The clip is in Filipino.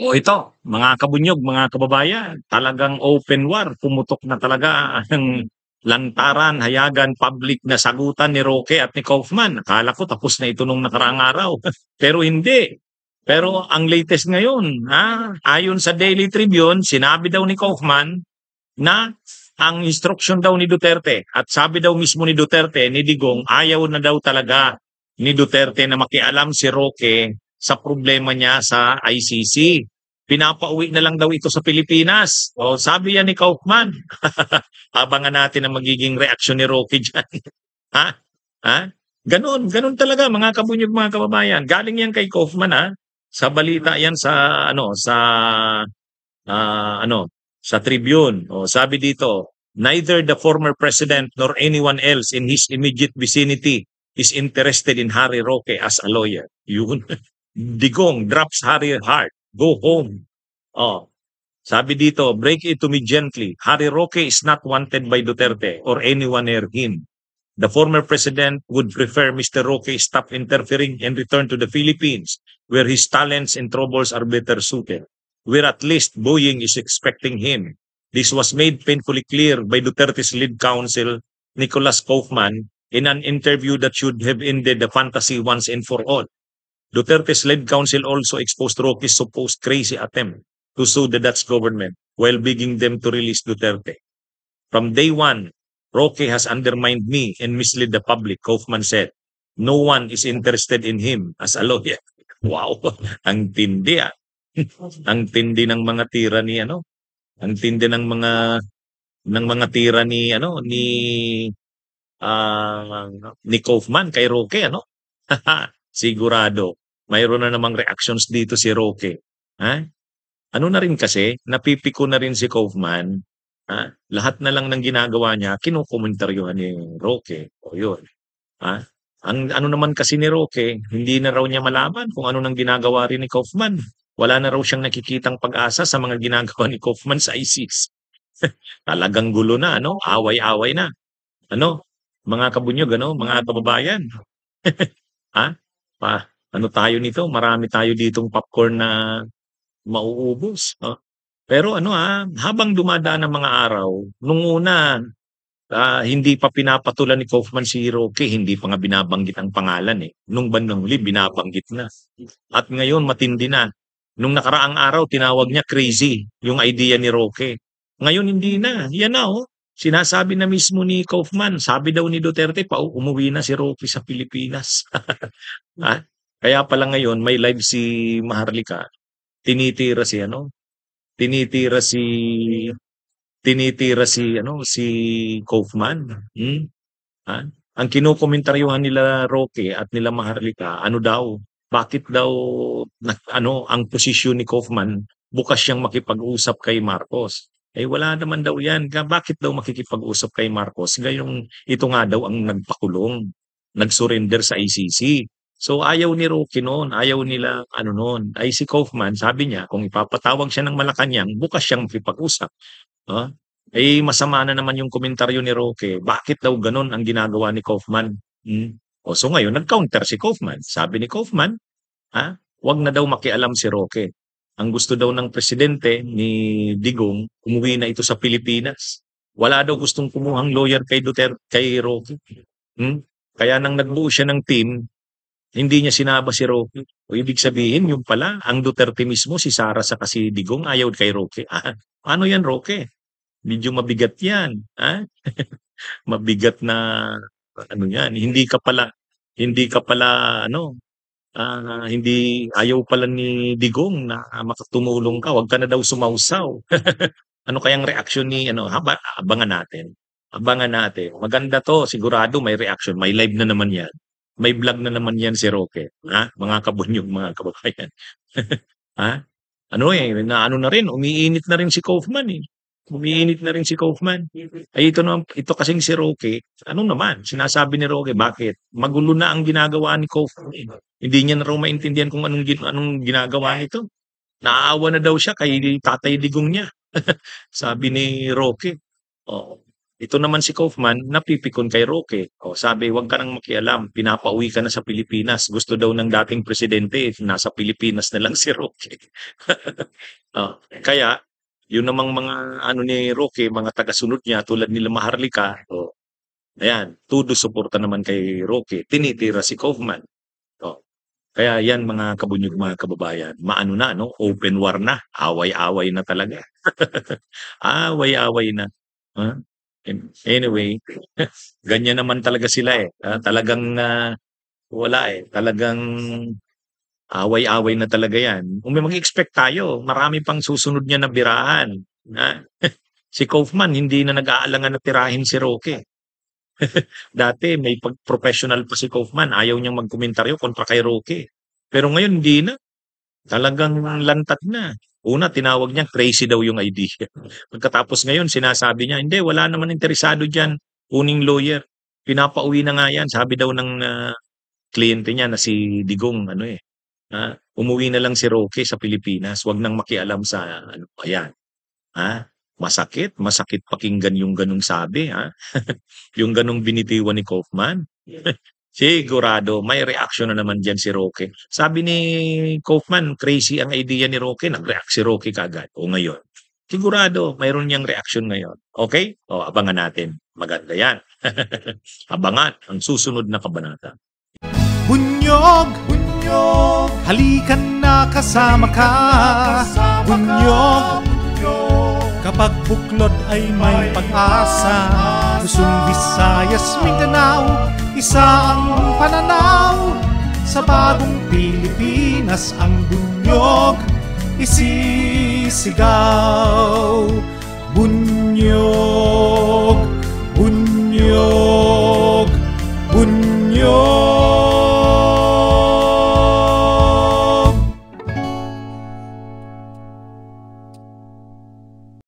O ito, mga kabunyog, mga kababayan, talagang open war, pumutok na talaga ang lantaran, hayagan, public na sagutan ni Roque at ni Kaufman. Akala ko tapos na ito nung nakaraang araw. Pero hindi. Pero ang latest ngayon, ayon sa Daily Tribune, sinabi daw ni Kaufman na ang instruction daw ni Duterte at sabi daw mismo ni Duterte, ni Digong, ayaw na daw talaga ni Duterte na makialam si Roque sa problema niya sa ICC. Pinapauwi na lang daw ito sa Pilipinas. O sabi yan ni Kaufman. Abangan natin ang magiging reaksyon ni Roque dyan. Ha? Ha? Ganun talaga mga kabunyog mga kababayan. Galing yan kay Kaufman ha. Sa balita yan sa sa Tribune. O sabi dito, neither the former president nor anyone else in his immediate vicinity is interested in Harry Roque as a lawyer. Yun. Digong drops Harry Hart. Go home. Oh, sabi dito, break it to me gently. Harry Roque is not wanted by Duterte or anyone near him. The former president would prefer Mr. Roque stop interfering and return to the Philippines, where his talents and troubles are better suited, where at least Boeing is expecting him. This was made painfully clear by Duterte's lead counsel, Nicholas Kaufman, in an interview that should have ended the fantasy once and for all. Duterte's lead counsel also exposed Roque's supposed crazy attempt to sue the Dutch government while begging them to release Duterte. From day one, Roque has undermined me and misled the public, Kaufman said. No one is interested in him as a lawyer. Wow, ang tindi ang tindi ng mga tira ni ang tindi ng mga tira ah, ni Kaufman kay Roque Sigurado mayroon na namang reactions dito si Roque. Ha? Ano na rin kasi, napipiko na rin si Kaufman, lahat na lang ng ginagawa niya kinokomentaryuhan ni Roque, o yun. Ha? Ang ano naman kasi ni Roque, hindi na raw niya malaman kung ano nang ginagawa rin ni Kaufman. Wala na raw siyang nakikitang pag-asa sa mga ginagawa ni Kaufman sa ISIS. Talagang gulo na, away-away na. Ano, mga kabunyog, mga kababayan. Ha? Pa, ano tayo nito? Marami tayo ditong popcorn na mauubos. Pero habang dumadaan ang mga araw, nung una, hindi pa pinapatulan ni Kaufman si Roque, hindi pa nga binabanggit ang pangalan eh. Nung bandang huli, binabanggit na. At ngayon, matindi na. Nung nakaraang araw, tinawag niya crazy yung idea ni Roque. Ngayon, hindi na. Yan na Sinasabi na mismo ni Kaufman, sabi daw ni Duterte, umuwi na si Roque sa Pilipinas. ha? Kaya pala ngayon, may live si Maharlika, tinitira si tinitira si si Kaufman. Ah, ang kinokomentaryuhan nila Roque at nila Maharlika, ano daw, bakit daw ang posisyon ni Kaufman bukas siyang makipag-usap kay Marcos. Wala naman daw 'yan. Bakit daw makikipag-usap kay Marcos? Gayong ito nga daw ang nagpakulong, nag-surrender sa ICC. So ayaw ni Roque noon, ayaw nila noon. Ay si Kaufman, sabi niya kung ipapatawag siya ng Malacanang, bukas siyang makipag-usap. Masama na naman yung komentaryo ni Roque, bakit daw gano'n ang ginagawa ni Kaufman? So ngayon nag-counter si Kaufman. Sabi ni Kaufman, 'wag na daw makialam si Roque. Ang gusto daw ng presidente ni Digong, umuwi na ito sa Pilipinas. Wala daw gustong kumuhang lawyer kay Roque. Kaya nang nagbuo siya ng team, hindi niya sinaba si Roque. O ibig sabihin, yung pala, ang Duterte mismo, si Sara sa si Digong, ayaw kay Roque. Paano yan, Roque? Medyo mabigat yan. Mabigat na, yan. Hindi ayaw pala ni Digong na makatumulong ka. Huwag ka na daw sumausaw. Ano kayang reaksyon ni, abangan natin. Abangan natin. Maganda to, sigurado may reaction. May live na naman yan. May vlog na naman yan si Roque. Mga kabunyog, mga kababayan. Ano na rin, umiinit na rin si Kaufman eh. Umiinit na rin si Kaufman. Ito kasing si Roque, naman, sinasabi ni Roque, bakit? Magulo na ang ginagawa ni Kaufman. Hindi niya na raw maintindihan kung anong ginagawa nito. Naaawa na daw siya kay Tatay Digong niya. Sabi ni Roque. Oh, Ito naman si Kaufman napipikon kay Roque. O sabi, "Wag ka nang makialam, pinapauwi ka na sa Pilipinas." Gusto daw ng dating presidente nasa Pilipinas na lang si Roque. Oh, kaya yun namang mga ano ni Roque, mga tagasunod niya tulad nila Maharlika, oh, ayan, todo suporta naman kay Roque, tinitira si Kaufman. Oh, kaya yan mga kabunyog, mga kababayan, maano na 'no, open war na, away-away na talaga. Away-away na, ah. Anyway, ganyan naman talaga sila, eh, talagang, wala, eh, talagang away-away na talaga 'yan. Mag-expect tayo, marami pang susunod niyan na birahan, ah. Si Kaufman hindi na nag-aalangan na tirahin si Roque. Dati may professional pa si Kaufman, ayaw niyang magkomentaryo kontra kay Roque. Pero ngayon hindi na, talagang lantad na. Una tinawag niya crazy daw yung idea. Pagkatapos ngayon sinasabi niya, "Hindi, wala naman interesado diyan, kuning lawyer." Pinapauwi na nga 'yan, sabi daw ng, kliyente niya na si Digong ano, eh, umuwi na lang si Roque sa Pilipinas, 'wag nang makialam sa ano, ayan. Masakit, masakit pakinggan yung gano'ng sabi, yung gano'ng binitiwan ni Kaufman. Sigurado may reaksyon na naman diyan si Roque. Sabi ni Kaufman, crazy ang idea ni Roque, nag-react si Roque kaagad. O ngayon, sigurado mayroon niyang reaksyon ngayon. Okay? O abangan natin. Maganda 'yan. Abangan ang susunod na kabanata. Bunyog, bunyog, halikan na kasama ka. Bunyog, kapag buklod ay may pag-asa. Luzon, Visayas, Mindanao, isa ang pananaw. Sa bagong Pilipinas ang bunyog isisigaw. Bunyog, bunyog.